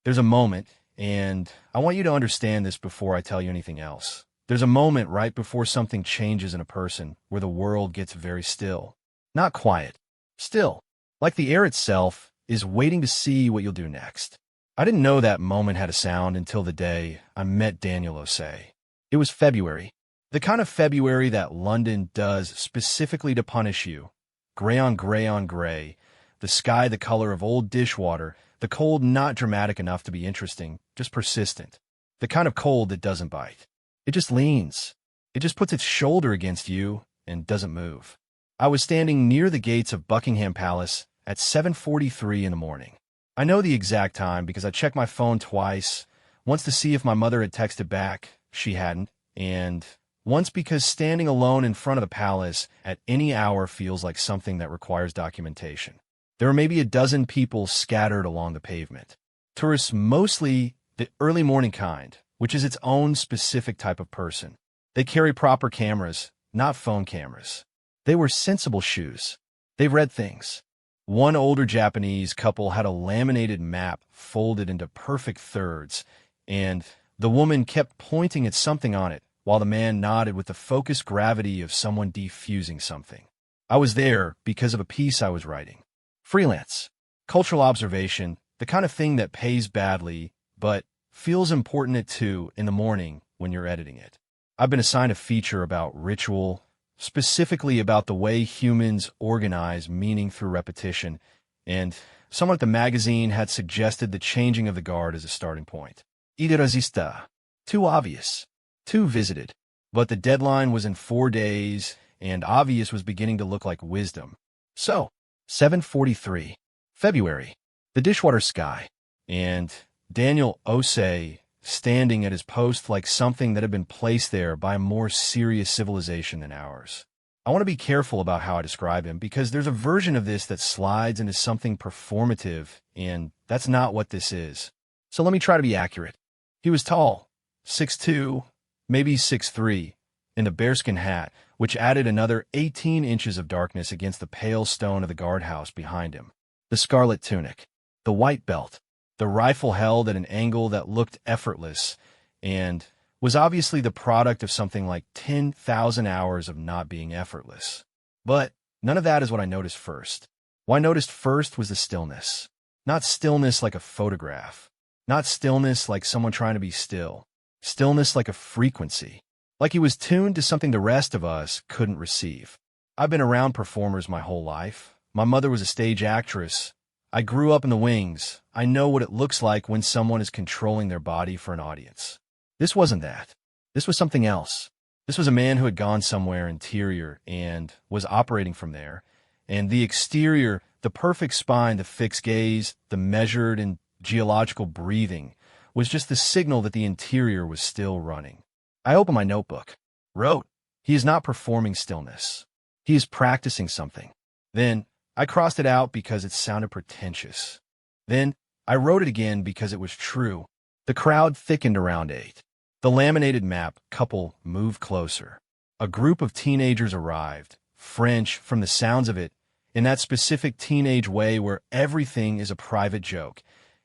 There's a moment, and I want you to understand this before I tell you anything else. There's a moment right before something changes in a person where the world gets very still. Not quiet. Still. Like the air itself is waiting to see what you'll do next. I didn't know that moment had a sound until the day I met Daniel Osei. It was February. The kind of February that London does specifically to punish you. Gray on gray on gray. The sky the color of old dishwater. The cold not dramatic enough to be interesting, just persistent. The kind of cold that doesn't bite. It just leans. It just puts its shoulder against you and doesn't move. I was standing near the gates of Buckingham Palace at 7:43 in the morning. I know the exact time because I checked my phone twice, once to see if my mother had texted back, she hadn't, and once because standing alone in front of the palace at any hour feels like something that requires documentation. There were maybe a dozen people scattered along the pavement. Tourists, mostly the early morning kind, which is its own specific type of person. They carry proper cameras, not phone cameras. They wear sensible shoes. They read things. One older Japanese couple had a laminated map folded into perfect thirds, and the woman kept pointing at something on it while the man nodded with the focused gravity of someone defusing something. I was there because of a piece I was writing. Freelance. Cultural observation, the kind of thing that pays badly, but feels important at 2 in the morning when you're editing it. I've been assigned a feature about ritual, specifically about the way humans organize meaning through repetition, and someone at the magazine had suggested the changing of the guard as a starting point. Irresista. Too obvious. Too visited. But the deadline was in 4 days, and obvious was beginning to look like wisdom. So, 7:43, February, the dishwater sky, and Daniel Osei standing at his post like something that had been placed there by a more serious civilization than ours. I want to be careful about how I describe him because there's a version of this that slides into something performative, and that's not what this is. So let me try to be accurate. He was tall, 6'2", maybe 6'3", in a bearskin hat, which added another 18 inches of darkness against the pale stone of the guardhouse behind him. The scarlet tunic, the white belt, the rifle held at an angle that looked effortless and was obviously the product of something like 10,000 hours of not being effortless. But none of that is what I noticed first. What I noticed first was the stillness. Not stillness like a photograph. Not stillness like someone trying to be still. Stillness like a frequency. Like he was tuned to something the rest of us couldn't receive. I've been around performers my whole life. My mother was a stage actress. I grew up in the wings. I know what it looks like when someone is controlling their body for an audience. This wasn't that. This was something else. This was a man who had gone somewhere interior and was operating from there. And the exterior, the perfect spine, the fixed gaze, the measured and geological breathing, was just the signal that the interior was still running. I opened my notebook. Wrote, he is not performing stillness. He is practicing something. Then I crossed it out because it sounded pretentious. Then I wrote it again because it was true. The crowd thickened around 8. The laminated map couple moved closer. A group of teenagers arrived, French from the sounds of it, in that specific teenage way where everything is a private joke,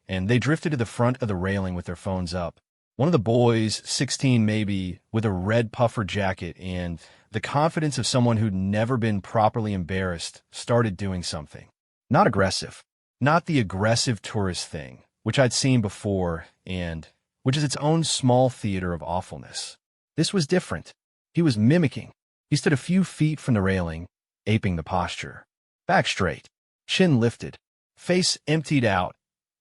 and they drifted to the front of the railing with their phones up. One of the boys, 16 maybe, with a red puffer jacket and the confidence of someone who'd never been properly embarrassed, started doing something. Not aggressive. Not the aggressive tourist thing, which I'd seen before and which is its own small theater of awfulness. This was different. He was mimicking. He stood a few feet from the railing, aping the posture. Back straight, chin lifted, face emptied out,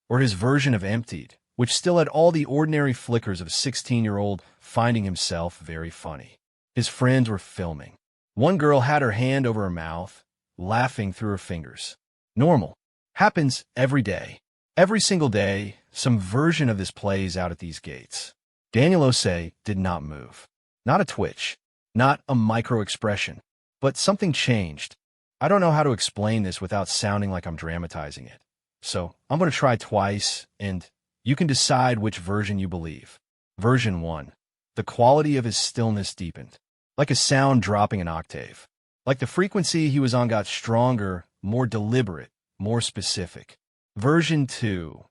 or his version of emptied, which still had all the ordinary flickers of a 16-year-old finding himself very funny. His friends were filming. One girl had her hand over her mouth, laughing through her fingers. Normal. Happens every day. Every single day, some version of this plays out at these gates. Daniel Osei did not move. Not a twitch. Not a micro-expression. But something changed. I don't know how to explain this without sounding like I'm dramatizing it. So I'm going to try twice, and you can decide which version you believe. Version 1. The quality of his stillness deepened. Like a sound dropping an octave. Like the frequency he was on got stronger, more deliberate, more specific. Version 2.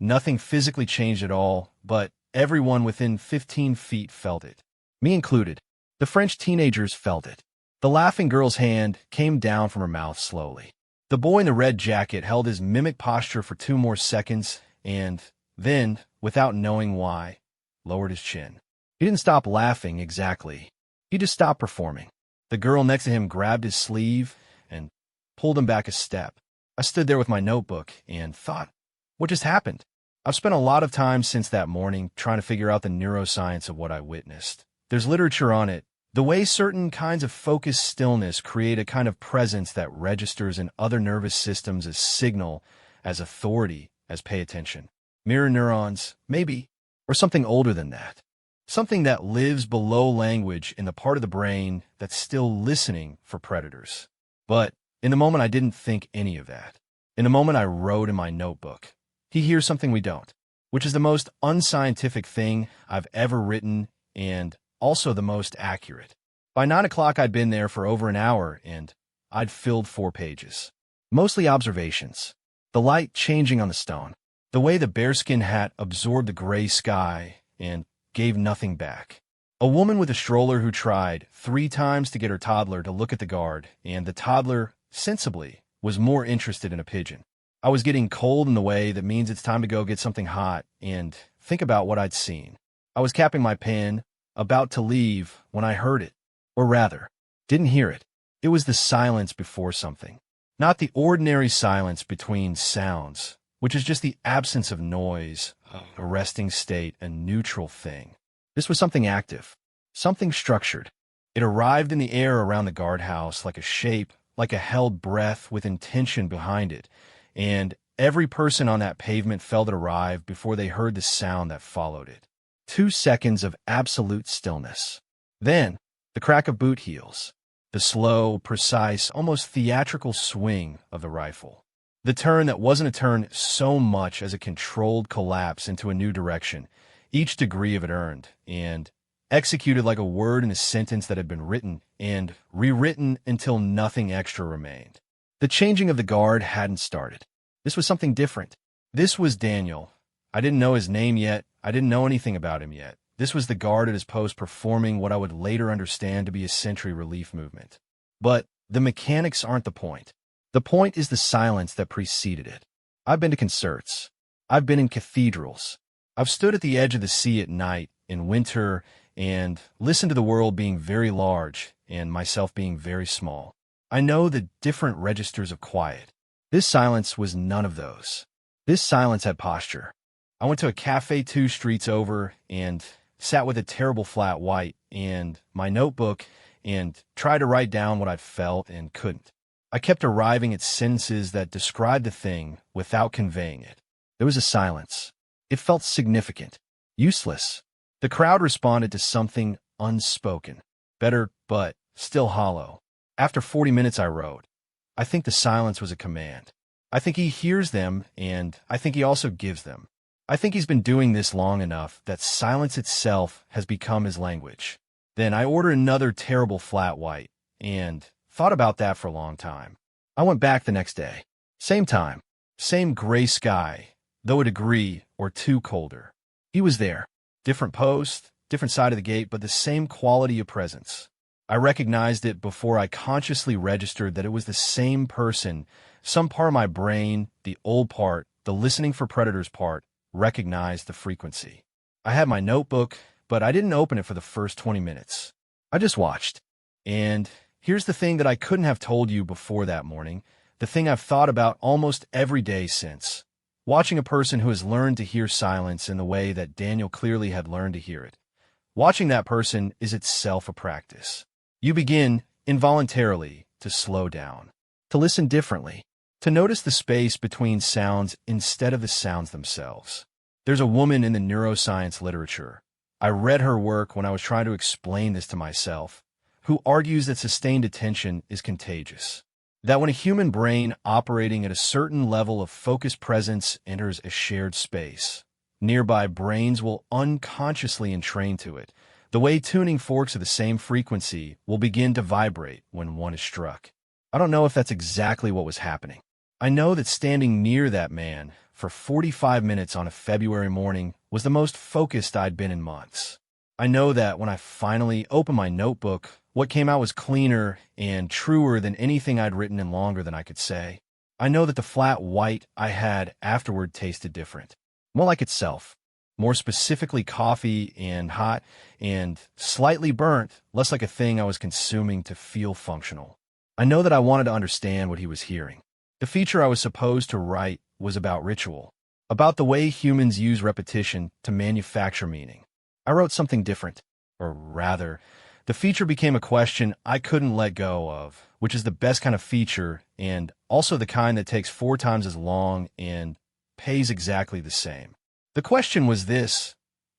Nothing physically changed at all, but everyone within 15 feet felt it. Me included. The French teenagers felt it. The laughing girl's hand came down from her mouth slowly. The boy in the red jacket held his mimic posture for 2 more seconds and then, without knowing why, lowered his chin. He didn't stop laughing exactly. He just stopped performing. The girl next to him grabbed his sleeve and pulled him back a step. I stood there with my notebook and thought, what just happened? I've spent a lot of time since that morning trying to figure out the neuroscience of what I witnessed. There's literature on it. The way certain kinds of focused stillness create a kind of presence that registers in other nervous systems as signal, as authority, as pay attention. Mirror neurons, maybe, or something older than that. Something that lives below language in the part of the brain that's still listening for predators. But in the moment, I didn't think any of that. In the moment, I wrote in my notebook, he hears something we don't, which is the most unscientific thing I've ever written and also the most accurate. By 9 o'clock, I'd been there for over an hour, and I'd filled 4 pages. Mostly observations. The light changing on the stone. The way the bearskin hat absorbed the gray sky and gave nothing back. A woman with a stroller who tried 3 times to get her toddler to look at the guard, and the toddler, sensibly, was more interested in a pigeon. I was getting cold in the way that means it's time to go get something hot and think about what I'd seen. I was capping my pen, about to leave, when I heard it. Or rather, didn't hear it. It was the silence before something. Not the ordinary silence between sounds, which is just the absence of noise, a resting state, a neutral thing. This was something active, something structured. It arrived in the air around the guardhouse like a shape, like a held breath with intention behind it, and every person on that pavement felt it arrive before they heard the sound that followed it. 2 seconds of absolute stillness. Then, the crack of boot heels. The slow, precise, almost theatrical swing of the rifle. The turn that wasn't a turn so much as a controlled collapse into a new direction, each degree of it earned, and executed like a word in a sentence that had been written and rewritten until nothing extra remained. The changing of the guard hadn't started. This was something different. This was Daniel. I didn't know his name yet. I didn't know anything about him yet. This was the guard at his post performing what I would later understand to be a sentry relief movement. But the mechanics aren't the point. The point is the silence that preceded it. I've been to concerts. I've been in cathedrals. I've stood at the edge of the sea at night, in winter, and listened to the world being very large and myself being very small. I know the different registers of quiet. This silence was none of those. This silence had posture. I went to a cafe 2 streets over and sat with a terrible flat white and my notebook and tried to write down what I felt and couldn't. I kept arriving at sentences that described the thing without conveying it. There was a silence. It felt significant, useless. The crowd responded to something unspoken, better but still hollow. After 40 minutes I wrote, I think the silence was a command. I think he hears them and I think he also gives them. I think he's been doing this long enough that silence itself has become his language. Then I ordered another terrible flat white and thought about that for a long time. I went back the next day. Same time, same gray sky, though a degree or 2 colder. He was there. Different post, different side of the gate, but the same quality of presence. I recognized it before I consciously registered that it was the same person. Some part of my brain, the old part, the listening for predators part, recognized the frequency. I had my notebook, but I didn't open it for the first 20 minutes. I just watched. And here's the thing that I couldn't have told you before that morning, the thing I've thought about almost every day since. Watching a person who has learned to hear silence in the way that Daniel clearly had learned to hear it. Watching that person is itself a practice. You begin, involuntarily, to slow down, to listen differently, to notice the space between sounds instead of the sounds themselves. There's a woman in the neuroscience literature. I read her work when I was trying to explain this to myself, who argues that sustained attention is contagious. That when a human brain operating at a certain level of focused presence enters a shared space, nearby brains will unconsciously entrain to it. The way tuning forks of the same frequency will begin to vibrate when one is struck. I don't know if that's exactly what was happening. I know that standing near that man, for 45 minutes on a February morning was the most focused I'd been in months. I know that when I finally opened my notebook, what came out was cleaner and truer than anything I'd written in longer than I could say. I know that the flat white I had afterward tasted different, more like itself, more specifically coffee and hot and slightly burnt, less like a thing I was consuming to feel functional. I know that I wanted to understand what he was hearing. The feature I was supposed to write was about ritual, about the way humans use repetition to manufacture meaning. I wrote something different, or rather, the feature became a question I couldn't let go of, which is the best kind of feature and also the kind that takes 4 times as long and pays exactly the same. The question was this: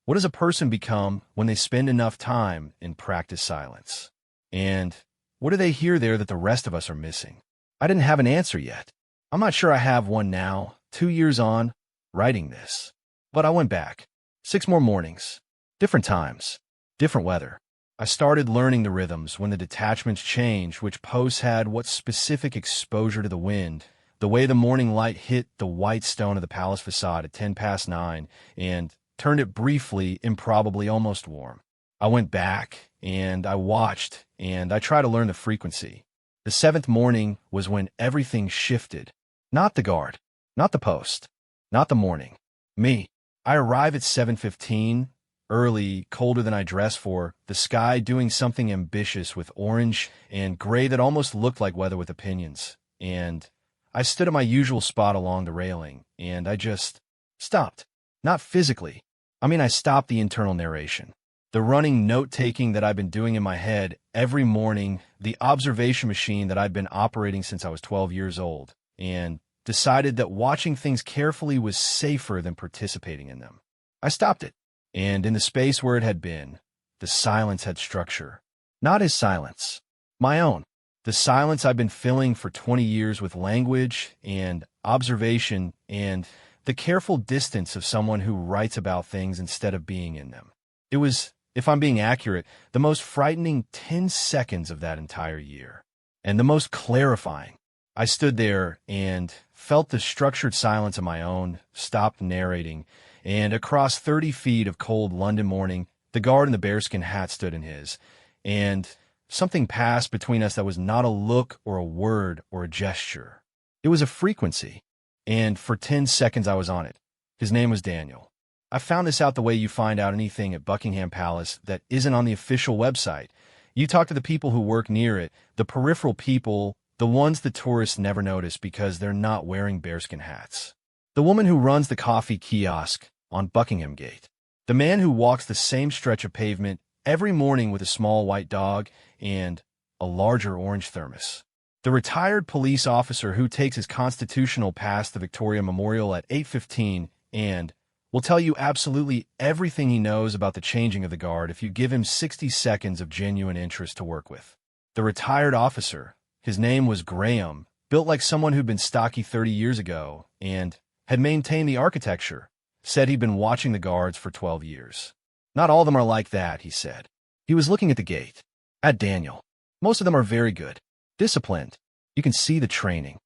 what does a person become when they spend enough time in practice silence? And what do they hear there that the rest of us are missing? I didn't have an answer yet. I'm not sure I have one now, 2 years on, writing this. But I went back. 6 more mornings. Different times. Different weather. I started learning the rhythms when the detachments changed, which posts had what specific exposure to the wind, the way the morning light hit the white stone of the palace facade at 9:10, and turned it briefly, improbably almost warm. I went back, and I watched, and I tried to learn the frequency. The 7th morning was when everything shifted. Not the guard, not the post, not the morning. Me. I arrive at 7:15, early, colder than I dressed for, the sky doing something ambitious with orange and gray that almost looked like weather with opinions. And I stood at my usual spot along the railing, and I just stopped. Not physically. I stopped the internal narration. The running note-taking that I've been doing in my head every morning, the observation machine that I'd been operating since I was 12 years old, and decided that watching things carefully was safer than participating in them. I stopped it, and in the space where it had been, the silence had structure. Not his silence, my own. The silence I've been filling for 20 years with language and observation and the careful distance of someone who writes about things instead of being in them. It was, if I'm being accurate, the most frightening 10 seconds of that entire year, and the most clarifying. I stood there and felt the structured silence of my own, stopped narrating, and across 30 feet of cold London morning, the guard in the bearskin hat stood in his, and something passed between us that was not a look or a word or a gesture. It was a frequency, and for 10 seconds I was on it. His name was Daniel. I found this out the way you find out anything at Buckingham Palace that isn't on the official website. You talk to the people who work near it, the peripheral people, the ones the tourists never notice because they're not wearing bearskin hats. The woman who runs the coffee kiosk on Buckingham Gate. The man who walks the same stretch of pavement every morning with a small white dog and a larger orange thermos. The retired police officer who takes his constitutional past the Victoria Memorial at 8:15 and will tell you absolutely everything he knows about the changing of the guard if you give him 60 seconds of genuine interest to work with. The retired officer, his name was Graham, built like someone who'd been stocky 30 years ago and had maintained the architecture, said he'd been watching the guards for 12 years. Not all of them are like that, he said. He was looking at the gate, at Daniel. Most of them are very good, disciplined. You can see the training.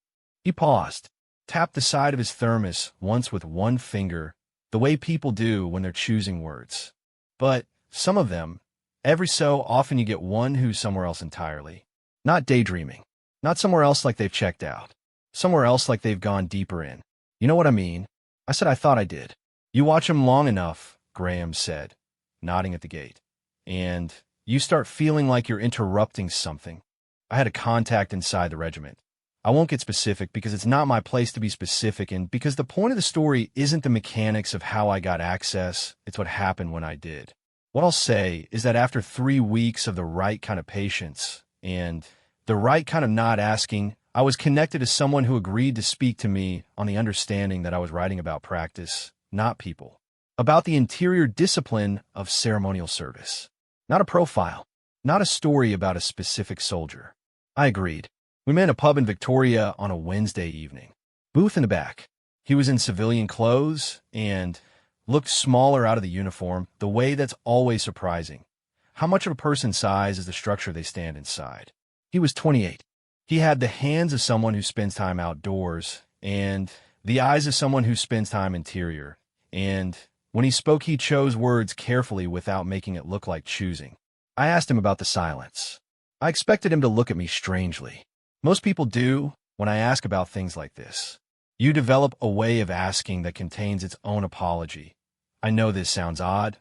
He paused, tapped the side of his thermos once with one finger, the way people do when they're choosing words. But some of them, every so often you get one who's somewhere else entirely. Not daydreaming. Not somewhere else like they've checked out. Somewhere else like they've gone deeper in. You know what I mean? I said I thought I did. You watch them long enough, Graham said, nodding at the gate, and you start feeling like you're interrupting something. I had a contact inside the regiment. I won't get specific because it's not my place to be specific and because the point of the story isn't the mechanics of how I got access, it's what happened when I did. What I'll say is that after 3 weeks of the right kind of patience and the right kind of not asking, I was connected to someone who agreed to speak to me on the understanding that I was writing about practice, not people. About the interior discipline of ceremonial service. Not a profile. Not a story about a specific soldier. I agreed. We met in a pub in Victoria on a Wednesday evening. Booth in the back. He was in civilian clothes and looked smaller out of the uniform, the way that's always surprising. How much of a person's size is the structure they stand inside? He was 28. He had the hands of someone who spends time outdoors, and the eyes of someone who spends time interior, and when he spoke, he chose words carefully without making it look like choosing. I asked him about the silence. I expected him to look at me strangely. Most people do when I ask about things like this. You develop a way of asking that contains its own apology. I know this sounds odd,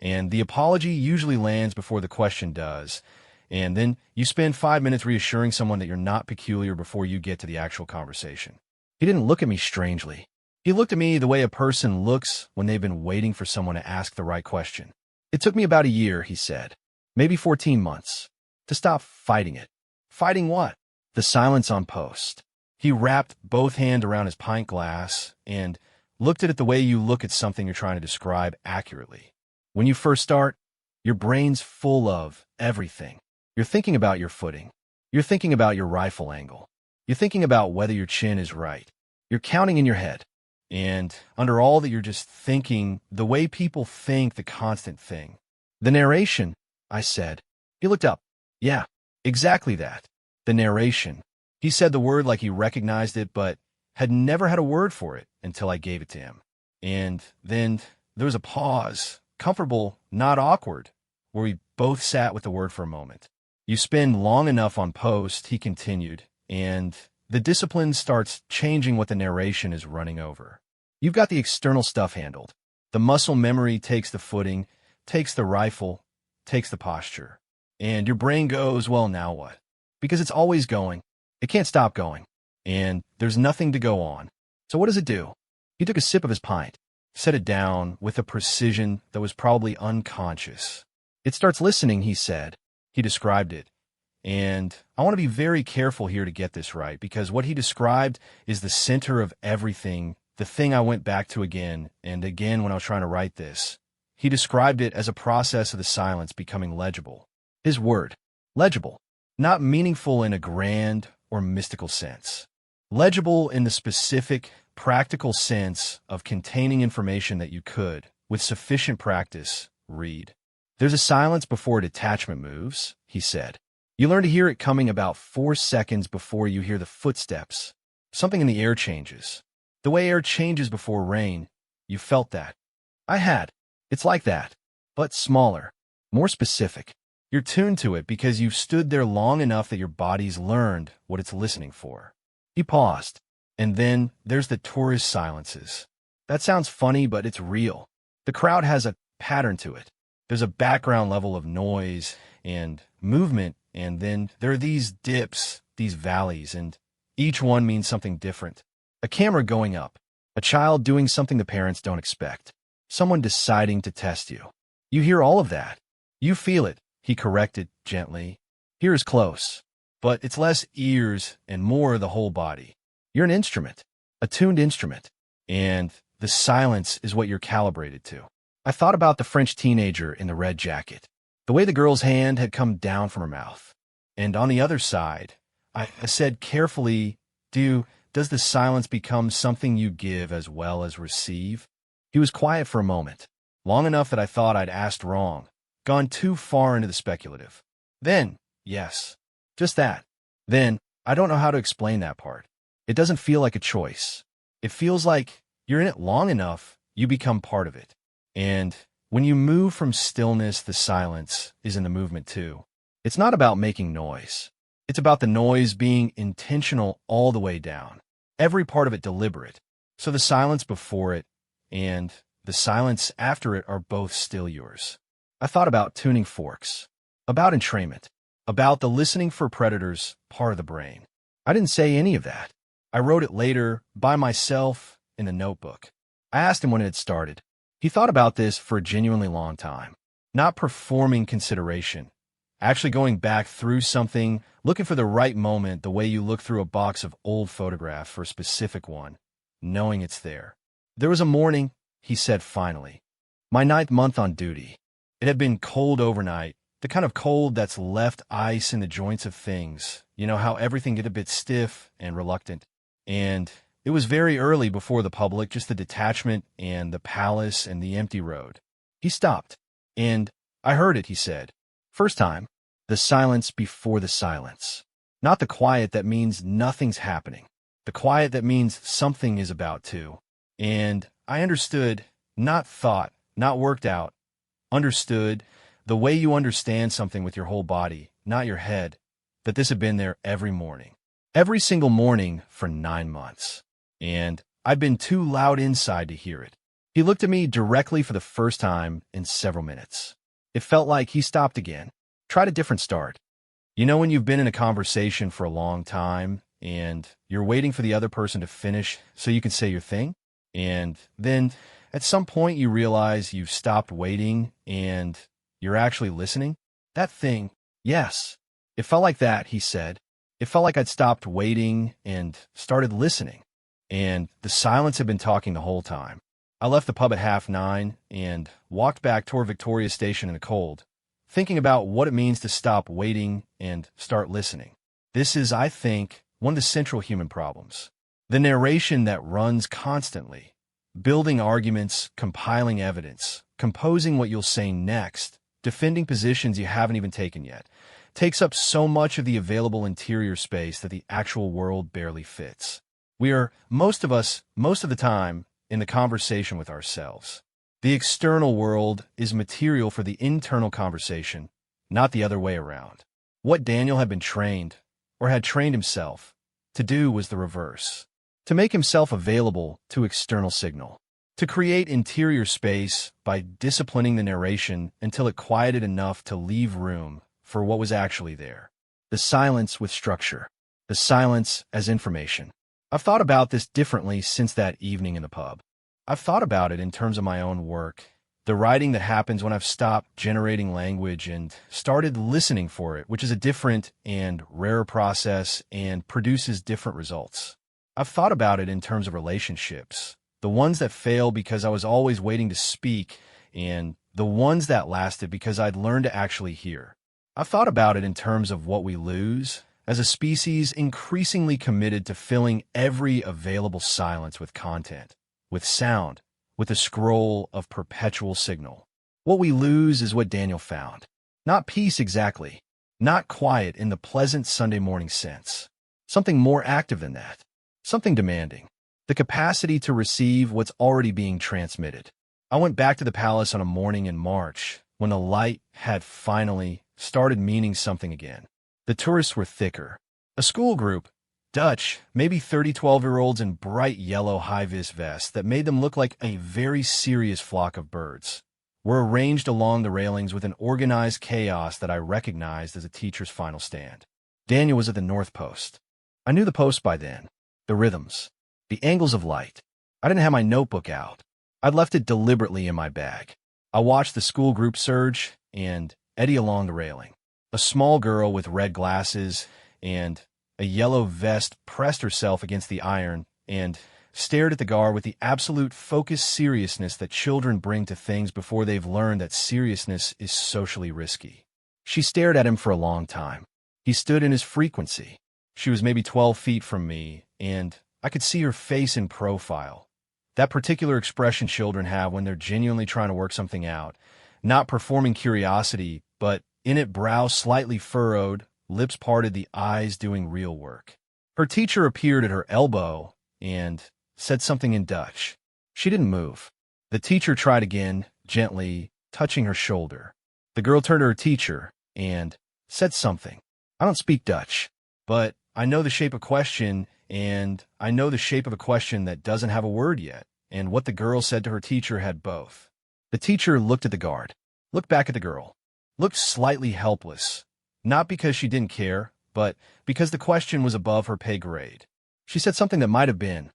and the apology usually lands before the question does. And then you spend 5 minutes reassuring someone that you're not peculiar before you get to the actual conversation. He didn't look at me strangely. He looked at me the way a person looks when they've been waiting for someone to ask the right question. It took me about a year, he said, maybe 14 months, to stop fighting it. Fighting what? The silence on post. He wrapped both hands around his pint glass and looked at it the way you look at something you're trying to describe accurately. When you first start, your brain's full of everything. You're thinking about your footing. You're thinking about your rifle angle. You're thinking about whether your chin is right. You're counting in your head. And under all that, you're just thinking the way people think, the constant thing. The narration, I said. He looked up. Yeah, exactly that. The narration. He said the word like he recognized it, but had never had a word for it until I gave it to him. And then there was a pause, comfortable, not awkward, where we both sat with the word for a moment. You spend long enough on post, he continued, and the discipline starts changing what the narration is running over. You've got the external stuff handled. The muscle memory takes the footing, takes the rifle, takes the posture. And your brain goes, well, now what? Because it's always going. It can't stop going. And there's nothing to go on. So what does it do? He took a sip of his pint, set it down with a precision that was probably unconscious. It starts listening, he said. He described it. And I want to be very careful here to get this right, because what he described is the center of everything, the thing I went back to again and again when I was trying to write this. He described it as a process of the silence becoming legible. His word, legible, not meaningful in a grand or mystical sense. Legible in the specific, practical sense of containing information that you could, with sufficient practice, read. There's a silence before detachment moves, he said. You learn to hear it coming about 4 seconds before you hear the footsteps. Something in the air changes. The way air changes before rain, you felt that. I had. It's like that, but smaller, more specific. You're tuned to it because you've stood there long enough that your body's learned what it's listening for. He paused, and then there's the tourist silences. That sounds funny, but it's real. The crowd has a pattern to it. There's a background level of noise and movement, and then there are these dips, these valleys, and each one means something different. A camera going up, a child doing something the parents don't expect, someone deciding to test you. You hear all of that. You feel it, he corrected gently. Here is close, but it's less ears and more the whole body. You're an instrument, a tuned instrument, and the silence is what you're calibrated to. I thought about the French teenager in the red jacket, the way the girl's hand had come down from her mouth. And on the other side, I said carefully, does the silence become something you give as well as receive? He was quiet for a moment, long enough that I thought I'd asked wrong, gone too far into the speculative. Then, yes, just that. Then, I don't know how to explain that part. It doesn't feel like a choice. It feels like you're in it long enough, you become part of it. And when you move from stillness, the silence is in the movement too. It's not about making noise. It's about the noise being intentional all the way down. Every part of it deliberate. So the silence before it and the silence after it are both still yours. I thought about tuning forks, about entrainment, about the listening for predators part of the brain. I didn't say any of that. I wrote it later by myself in a notebook. I asked him when it had started. He thought about this for a genuinely long time. Not performing consideration. Actually going back through something, looking for the right moment the way you look through a box of old photographs for a specific one, knowing it's there. There was a morning, he said finally. My 9th month on duty. It had been cold overnight, the kind of cold that's left ice in the joints of things. You know how everything get a bit stiff and reluctant. And it was very early before the public, just the detachment and the palace and the empty road. He stopped. And I heard it, he said. First time, the silence before the silence. Not the quiet that means nothing's happening. The quiet that means something is about to. And I understood, not thought, not worked out, understood the way you understand something with your whole body, not your head, that this had been there every morning. Every single morning for 9 months. And I'd been too loud inside to hear it. He looked at me directly for the first time in several minutes. It felt like he stopped again. Tried a different start. You know when you've been in a conversation for a long time and you're waiting for the other person to finish so you can say your thing? And then at some point you realize you've stopped waiting and you're actually listening? That thing, yes. It felt like that, he said. It felt like I'd stopped waiting and started listening. And the silence had been talking the whole time. I left the pub at 9:30 and walked back toward Victoria Station in the cold, thinking about what it means to stop waiting and start listening. This is, I think, one of the central human problems. The narration that runs constantly, building arguments, compiling evidence, composing what you'll say next, defending positions you haven't even taken yet, takes up so much of the available interior space that the actual world barely fits. We are, most of us, most of the time, in the conversation with ourselves. The external world is material for the internal conversation, not the other way around. What Daniel had been trained, or had trained himself, to do was the reverse. To make himself available to external signal. To create interior space by disciplining the narration until it quieted enough to leave room for what was actually there. The silence with structure. The silence as information. I've thought about this differently since that evening in the pub. I've thought about it in terms of my own work, the writing that happens when I've stopped generating language and started listening for it, which is a different and rarer process and produces different results. I've thought about it in terms of relationships, the ones that fail because I was always waiting to speak, and the ones that lasted because I'd learned to actually hear. I've thought about it in terms of what we lose as a species increasingly committed to filling every available silence with content, with sound, with a scroll of perpetual signal. What we lose is what Daniel found. Not peace exactly, not quiet in the pleasant Sunday morning sense. Something more active than that, something demanding. The capacity to receive what's already being transmitted. I went back to the palace on a morning in March when the light had finally started meaning something again. The tourists were thicker. A school group, Dutch, maybe 30 12-year-olds in bright yellow high-vis vests that made them look like a very serious flock of birds, were arranged along the railings with an organized chaos that I recognized as a teacher's final stand. Daniel was at the north post. I knew the post by then, the rhythms, the angles of light. I didn't have my notebook out. I'd left it deliberately in my bag. I watched the school group surge and eddy along the railing. A small girl with red glasses and a yellow vest pressed herself against the iron and stared at the guard with the absolute focused seriousness that children bring to things before they've learned that seriousness is socially risky. She stared at him for a long time. He stood in his frequency. She was maybe 12 feet from me, and I could see her face in profile. That particular expression children have when they're genuinely trying to work something out, not performing curiosity, but in it, brow slightly furrowed, lips parted, the eyes doing real work. Her teacher appeared at her elbow and said something in Dutch. She didn't move. The teacher tried again, gently touching her shoulder. The girl turned to her teacher and said something. I don't speak Dutch, but I know the shape of question, and I know the shape of a question that doesn't have a word yet, and what the girl said to her teacher had both. The teacher looked at the guard, looked back at the girl, looked slightly helpless, not because she didn't care, but because the question was above her pay grade. She said something that might have been,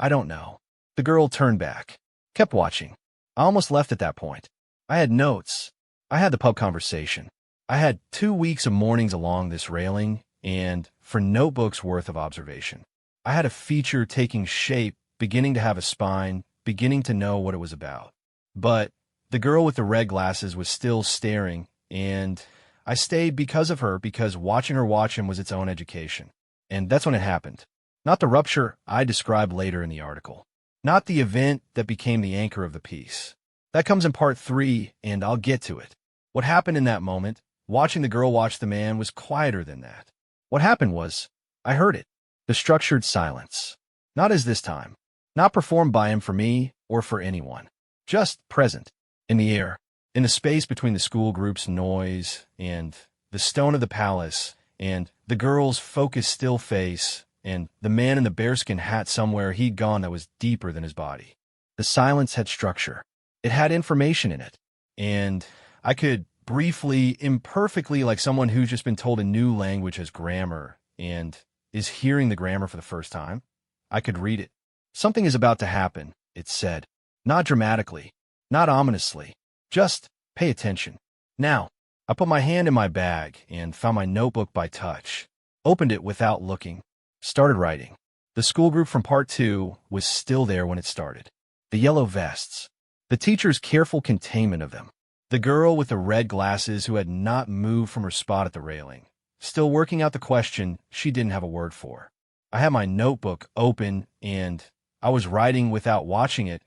I don't know. The girl turned back, kept watching. I almost left at that point. I had notes. I had the pub conversation. I had 2 weeks of mornings along this railing, and for notebooks worth of observation. I had a feature taking shape, beginning to have a spine, beginning to know what it was about. But the girl with the red glasses was still staring, and I stayed because of her, because watching her watch him was its own education. And that's when it happened. Not the rupture I described later in the article. Not the event that became the anchor of the piece. That comes in part 3, and I'll get to it. What happened in that moment, watching the girl watch the man, was quieter than that. What happened was, I heard it. The structured silence. Not as this time. Not performed by him for me or for anyone. Just present. In the air. In the space between the school group's noise and the stone of the palace and the girl's focused still face and the man in the bearskin hat somewhere he'd gone that was deeper than his body. The silence had structure. It had information in it. And I could briefly, imperfectly, like someone who's just been told a new language has grammar and is hearing the grammar for the first time, I could read it. Something is about to happen, it said. Not dramatically, not ominously. Just pay attention. Now, I put my hand in my bag and found my notebook by touch. Opened it without looking. Started writing. The school group from part 2 was still there when it started. The yellow vests. The teacher's careful containment of them. The girl with the red glasses who had not moved from her spot at the railing. Still working out the question she didn't have a word for. I had my notebook open and I was writing without watching it.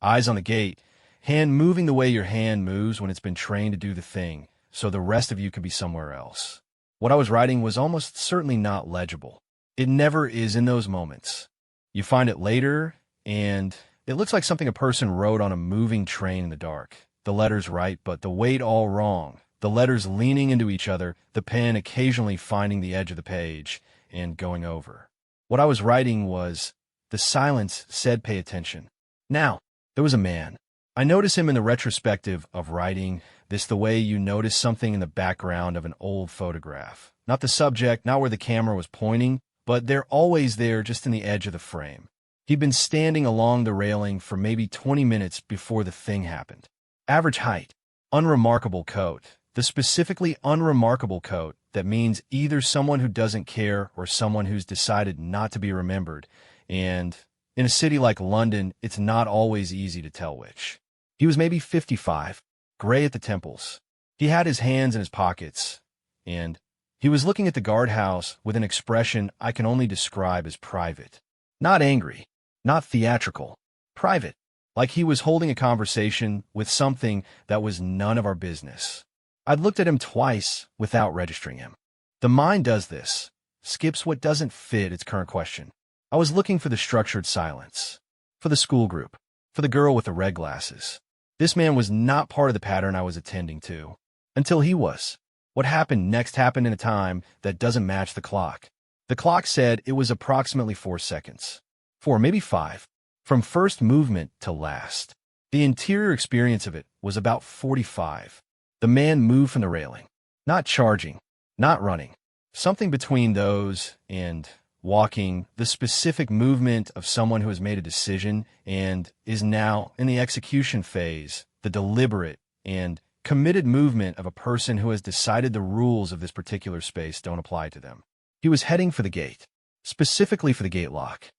Eyes on the gate. Hand moving the way your hand moves when it's been trained to do the thing, so the rest of you could be somewhere else. What I was writing was almost certainly not legible. It never is in those moments. You find it later, and it looks like something a person wrote on a moving train in the dark. The letters right, but the weight all wrong. The letters leaning into each other, the pen occasionally finding the edge of the page and going over. What I was writing was, the silence said pay attention. Now, there was a man. I notice him in the retrospective of writing this the way you notice something in the background of an old photograph. Not the subject, not where the camera was pointing, but they're always there just in the edge of the frame. He'd been standing along the railing for maybe 20 minutes before the thing happened. Average height, unremarkable coat, the specifically unremarkable coat that means either someone who doesn't care or someone who's decided not to be remembered, and in a city like London, it's not always easy to tell which. He was maybe 55, gray at the temples. He had his hands in his pockets, and he was looking at the guardhouse with an expression I can only describe as private. Not angry, not theatrical, private, like he was holding a conversation with something that was none of our business. I'd looked at him twice without registering him. The mind does this, skips what doesn't fit its current question. I was looking for the structured silence, for the school group, for the girl with the red glasses. This man was not part of the pattern I was attending to, until he was. What happened next happened in a time that doesn't match the clock. The clock said it was approximately 4 seconds. 4, maybe 5, from first movement to last. The interior experience of it was about 45. The man moved from the railing, not charging, not running. Something between those and walking, the specific movement of someone who has made a decision and is now in the execution phase, the deliberate and committed movement of a person who has decided the rules of this particular space don't apply to them. He was heading for the gate, specifically for the gate lock,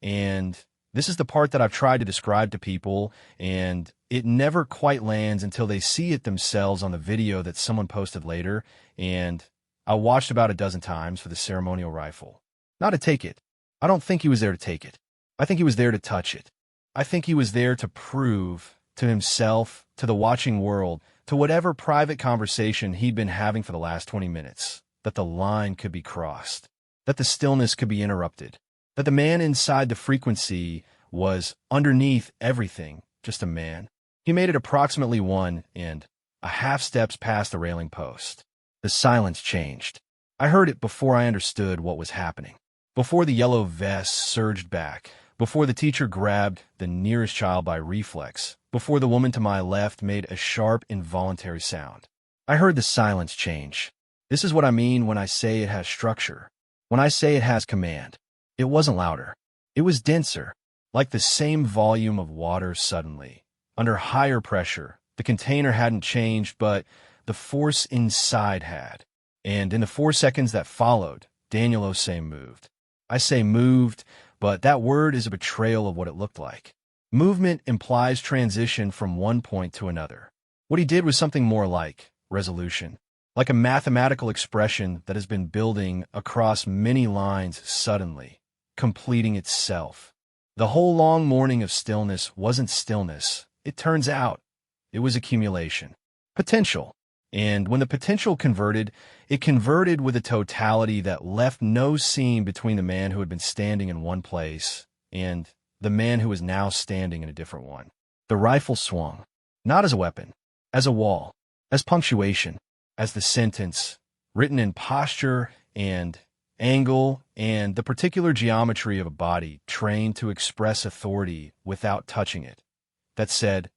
and this is the part that I've tried to describe to people, and it never quite lands until they see it themselves on the video that someone posted later, and I watched about a dozen times for the ceremonial rifle. Not to take it. I don't think he was there to take it. I think he was there to touch it. I think he was there to prove to himself, to the watching world, to whatever private conversation he'd been having for the last 20 minutes, that the line could be crossed, that the stillness could be interrupted, that the man inside the frequency was underneath everything, just a man. He made it approximately 1 and a half steps past the railing post. The silence changed. I heard it before I understood what was happening. Before the yellow vest surged back. Before the teacher grabbed the nearest child by reflex. Before the woman to my left made a sharp, involuntary sound. I heard the silence change. This is what I mean when I say it has structure. When I say it has command. It wasn't louder. It was denser. Like the same volume of water suddenly. Under higher pressure. The container hadn't changed, but the force inside had. And in the 4 seconds that followed, Daniel Osei moved. I say moved, but that word is a betrayal of what it looked like. Movement implies transition from one point to another. What he did was something more like resolution, like a mathematical expression that has been building across many lines suddenly, completing itself. The whole long morning of stillness wasn't stillness. It turns out it was accumulation. Potential. And when the potential converted, it converted with a totality that left no seam between the man who had been standing in one place and the man who was now standing in a different one. The rifle swung, not as a weapon, as a wall, as punctuation, as the sentence, written in posture and angle and the particular geometry of a body trained to express authority without touching it, that said,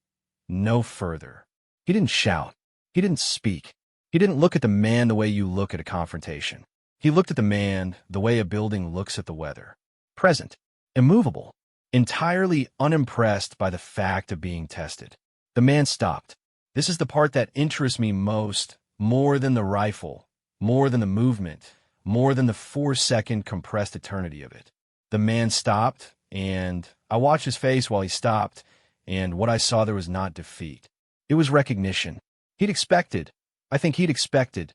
no further. He didn't shout. He didn't speak. He didn't look at the man the way you look at a confrontation. He looked at the man the way a building looks at the weather. Present, immovable, entirely unimpressed by the fact of being tested. The man stopped. This is the part that interests me most, more than the rifle, more than the movement, more than the 4-second compressed eternity of it. The man stopped, and I watched his face while he stopped, and what I saw there was not defeat. It was recognition. I think he'd expected,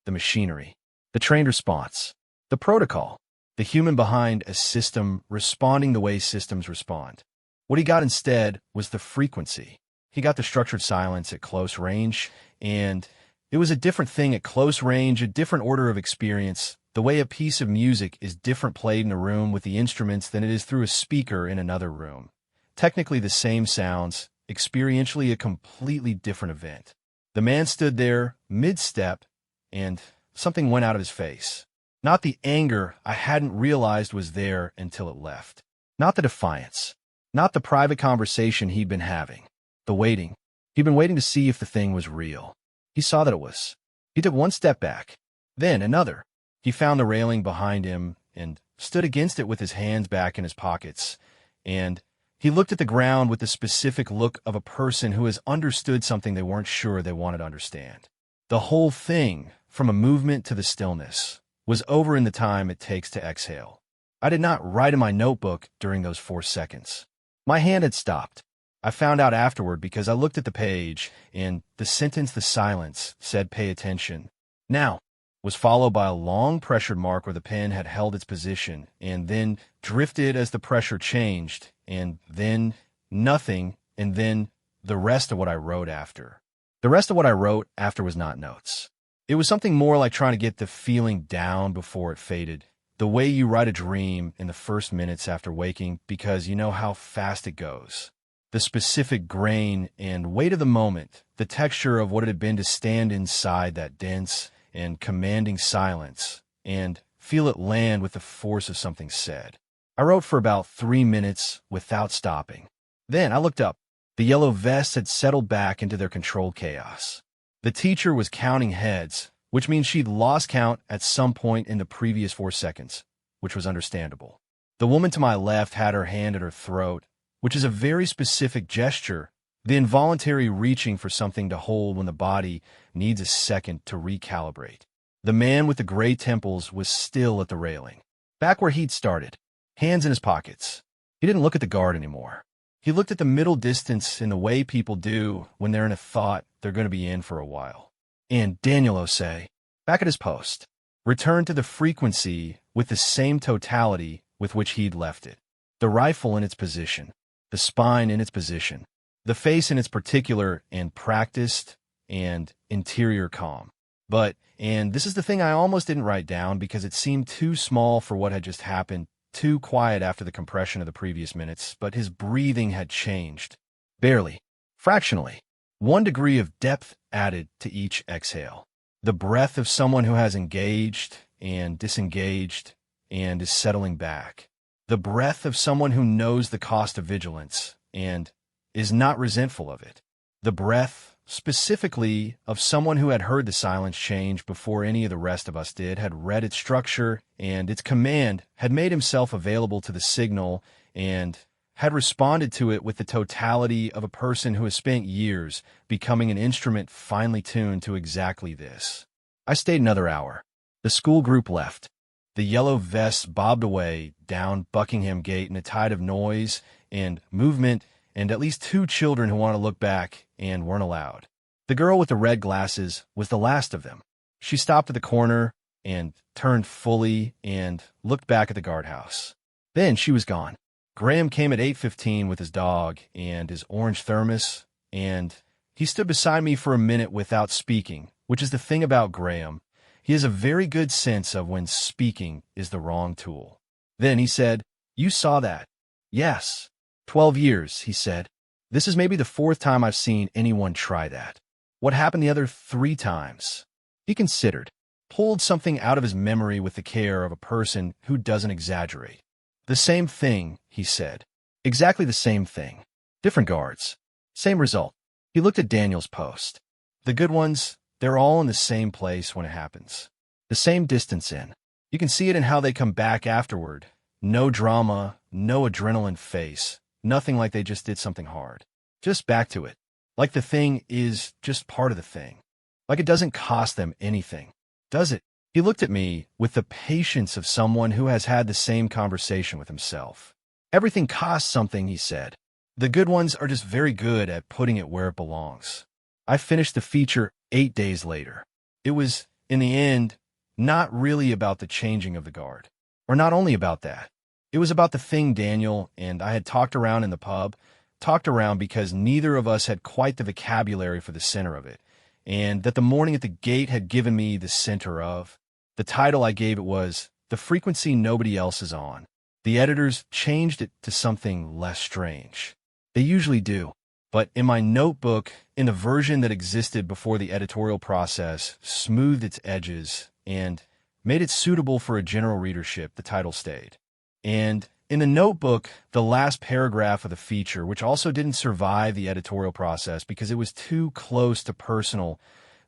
the machinery, the trained response, the protocol, the human behind a system responding the way systems respond. What he got instead was the frequency. He got the structured silence at close range, and it was a different thing at close range, a different order of experience, the way a piece of music is different played in a room with the instruments than it is through a speaker in another room. Technically the same sounds, experientially a completely different event. The man stood there, mid-step, and something went out of his face. Not the anger I hadn't realized was there until it left. Not the defiance. Not the private conversation he'd been having. The waiting. He'd been waiting to see if the thing was real. He saw that it was. He took one step back. Then another. He found the railing behind him and stood against it with his hands back in his pockets. And he looked at the ground with the specific look of a person who has understood something they weren't sure they wanted to understand. The whole thing, from a movement to the stillness, was over in the time it takes to exhale. I did not write in my notebook during those 4 seconds. My hand had stopped. I found out afterward because I looked at the page, and the sentence, the silence, said pay attention. Now, was followed by a long pressured mark where the pen had held its position, and then drifted as the pressure changed, and then nothing, and then the rest of what I wrote after. The rest of what I wrote after was not notes. It was something more like trying to get the feeling down before it faded, the way you write a dream in the first minutes after waking because you know how fast it goes. The specific grain and weight of the moment, the texture of what it had been to stand inside that dense and commanding silence and feel it land with the force of something said. I wrote for about 3 minutes without stopping. Then I looked up. The yellow vests had settled back into their controlled chaos. The teacher was counting heads, which means she'd lost count at some point in the previous 4 seconds, which was understandable. The woman to my left had her hand at her throat, which is a very specific gesture, the involuntary reaching for something to hold when the body needs a second to recalibrate. The man with the gray temples was still at the railing, back where he'd started, hands in his pockets. He didn't look at the guard anymore. He looked at the middle distance in the way people do when they're in a thought they're going to be in for a while. And Daniel Osei, back at his post, returned to the frequency with the same totality with which he'd left it. The rifle in its position, the spine in its position, the face in its particular and practiced and interior calm. But, and this is the thing I almost didn't write down because it seemed too small for what had just happened, too quiet after the compression of the previous minutes, but his breathing had changed. Barely. Fractionally. 1 degree of depth added to each exhale. The breath of someone who has engaged and disengaged and is settling back. The breath of someone who knows the cost of vigilance and is not resentful of it. The breath, specifically, of someone who had heard the silence change before any of the rest of us did, had read its structure and its command, had made himself available to the signal, and had responded to it with the totality of a person who has spent years becoming an instrument finely tuned to exactly this. I stayed another hour. The school group left. The yellow vests bobbed away down Buckingham Gate in a tide of noise and movement, and at least 2 children who wanted to look back and weren't allowed. The girl with the red glasses was the last of them. She stopped at the corner and turned fully and looked back at the guardhouse. Then she was gone. Graham came at 8:15 with his dog and his orange thermos, and he stood beside me for a minute without speaking, which is the thing about Graham. He has a very good sense of when speaking is the wrong tool. Then he said, "You saw that?" "Yes." 12 years, he said. "This is maybe the fourth time I've seen anyone try that." "What happened the other 3 times?" He considered, pulled something out of his memory with the care of a person who doesn't exaggerate. "The same thing," he said. "Exactly the same thing. Different guards. Same result." He looked at Daniel's post. "The good ones, they're all in the same place when it happens. The same distance in. You can see it in how they come back afterward. No drama, no adrenaline face, nothing like they just did something hard. Just back to it. Like the thing is just part of the thing. Like it doesn't cost them anything. Does it?" He looked at me with the patience of someone who has had the same conversation with himself. "Everything costs something," he said. "The good ones are just very good at putting it where it belongs." I finished the feature 8 days later. It was, in the end, not really about the changing of the guard. Or not only about that. It was about the thing Daniel and I had talked around in the pub, talked around because neither of us had quite the vocabulary for the center of it, and that the morning at the gate had given me the center of. The title I gave it was "The Frequency Nobody Else Is On." The editors changed it to something less strange. They usually do. But in my notebook, in the version that existed before the editorial process smoothed its edges and made it suitable for a general readership, the title stayed. And in the notebook, the last paragraph of the feature, which also didn't survive the editorial process because it was too close to personal,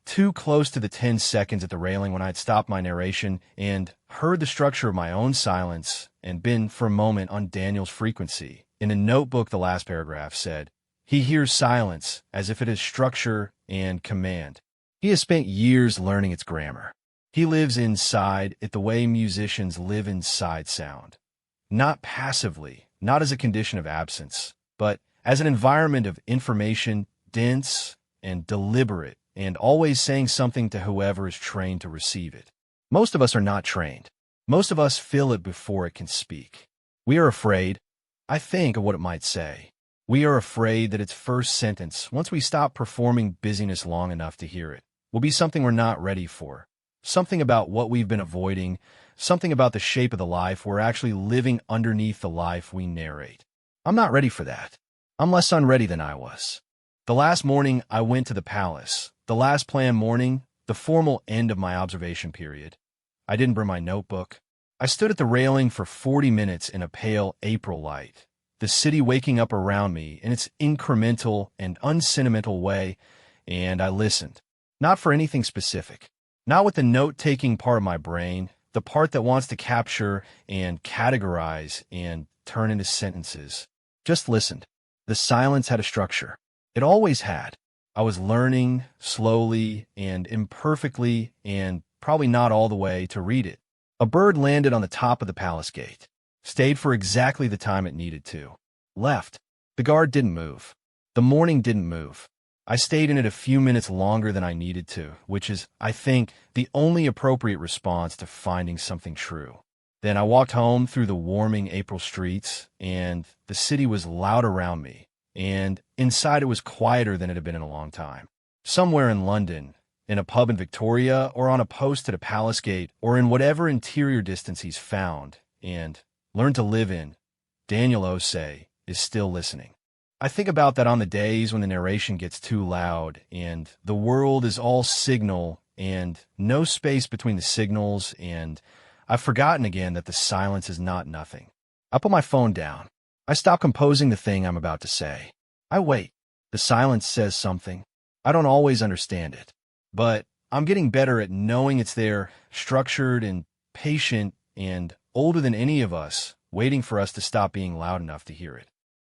too close to the 10 seconds at the railing when I'd stopped my narration and heard the structure of my own silence and been for a moment on Daniel's frequency. In the notebook, the last paragraph said, "He hears silence as if it is structure and command. He has spent years learning its grammar. He lives inside it the way musicians live inside sound. Not passively, not as a condition of absence, but as an environment of information, dense and deliberate, and always saying something to whoever is trained to receive it. Most of us are not trained. Most of us feel it before it can speak. We are afraid, I think, of what it might say. We are afraid that its first sentence, once we stop performing busyness long enough to hear it, will be something we're not ready for. Something about what we've been avoiding, something about the shape of the life we're actually living underneath the life we narrate. I'm not ready for that. I'm less unready than I was. The last morning I went to the palace, the last planned morning, the formal end of my observation period. I didn't bring my notebook. I stood at the railing for 40 minutes in a pale April light, the city waking up around me in its incremental and unsentimental way, and I listened. Not for anything specific. Not with the note-taking part of my brain, the part that wants to capture and categorize and turn into sentences. Just listened. The silence had a structure. It always had. I was learning, slowly and imperfectly, and probably not all the way, to read it. A bird landed on the top of the palace gate. Stayed for exactly the time it needed to. Left. The guard didn't move. The morning didn't move. I stayed in it a few minutes longer than I needed to, which is, I think, the only appropriate response to finding something true. Then I walked home through the warming April streets, and the city was loud around me, and inside it was quieter than it had been in a long time. Somewhere in London, in a pub in Victoria, or on a post at a palace gate, or in whatever interior distance he's found and learned to live in, Daniel Osei is still listening. I think about that on the days when the narration gets too loud and the world is all signal and no space between the signals, and I've forgotten again that the silence is not nothing. I put my phone down. I stop composing the thing I'm about to say. I wait. The silence says something. I don't always understand it, but I'm getting better at knowing it's there, structured and patient and older than any of us, waiting for us to stop being loud enough to hear it.